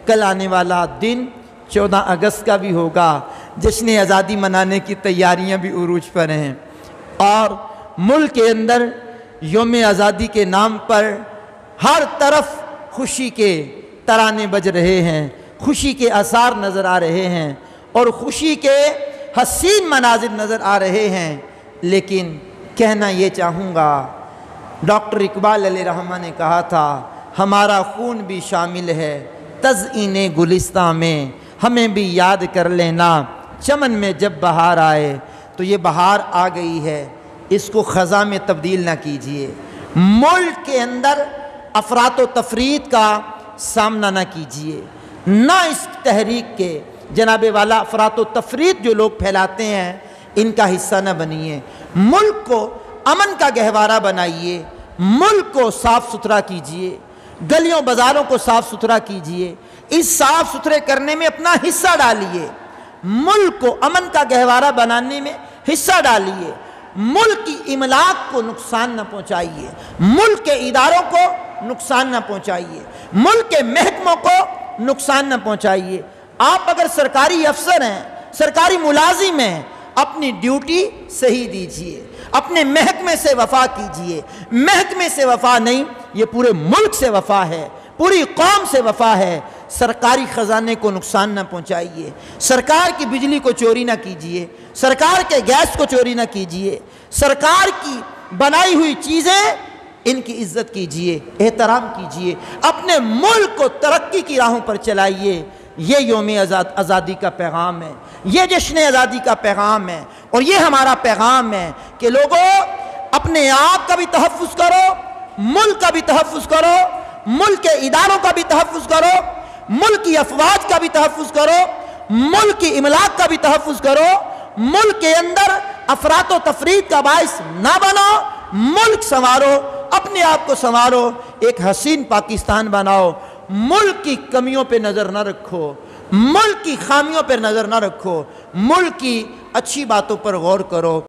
کل آنے والا دن 14 اگست کا بھی ہوگا، جشن آزادی منانے کی تیاریاں بھی عروج پر ہیں، اور ملک کے اندر یوم آزادی کے نام پر ہر طرف خوشی کے ترانے بج رہے ہیں، خوشی کے آثار نظر آ رہے ہیں اور خوشی کے حسین مناظر نظر آ رہے ہیں۔ لیکن کہنا یہ چاہوں گا، ڈاکٹر اقبال علیہ رحمہ نے کہا تھا ہمارا خون بھی شامل ہے تزئین گلستاں میں، ہمیں بھی یاد کر لینا چمن میں جب بہار آئے۔ تو یہ بہار آ گئی ہے، اس کو خزاں میں تبدیل نہ کیجئے، ملک کے اندر افراط و تفریط کا سامنا نہ کیجئے، نہ اس تحریک کے جناب والا افراط و تفریط جو لوگ پھیلاتے ہیں ان کا حصہ نہ بنیے، ملک کو امن کا گہوارہ بنائیے، ملک کو صاف ستھرا کیجئے، گلیوں بازاروں کو صاف ستھرا کیجئے، اس صاف ستھرے کرنے میں اپنا حصہ ڈالیے، ملک کو امن کا گہوارہ بنانے میں حصہ ڈالیے، ملک کی املاک کو نقصان نہ پہنچائیے، ملک کے اداروں کو نقصان نہ پہنچائیے، ملک کے محکموں کو نقصان نہ پہنچائیے۔ آپ اگر سرکاری افسر ہیں، سرکاری ملازم ہیں، اپنی ڈیوٹی صحیح دیجئے، اپنے محکمے سے وفا کیجئے، محکمے سے وفا نہیں، یہ پورے ملک سے وفا ہے، پوری قوم سے وفا ہے۔ سرکاری خزانے کو نقصان نہ پہنچائیے، سرکار کی بجلی کو چوری نہ کیجئے، سرکار کے گیس کو چوری نہ کیجئے، سرکار کی بنائی ہوئی چیزیں ان کی عزت کیجئے، احترام کیجئے، اپنے ملک کو ترقی کی راہوں پر چلائیے۔ یہ یوم آزادی کا پیغام ہے، یہ جشن آزادی کا پیغام ہے، اور یہ ہمارا پیغام ہے کہ لوگوں اپنے آپ کا بھی تحفظ کرو، ملک کا بھی تحفظ کرو، ملک کے اداروں کا بھی تحفظ کرو، ملک کی افواج کا بھی تحفظ کرو، ملک کی املاک کا بھی تحفظ کرو، ملک کے اندر افراط و تفریط کا باعث نہ بنو، ملک سنوارو، اپنے آپ کو سنوارو، ایک حسین پاکستان بناؤ، ملک کی کمیوں پہ نظر نہ رکھو، ملک کی خامیوں پر نظر نہ رکھو، ملک کی اچھی باتوں پر غور کرو۔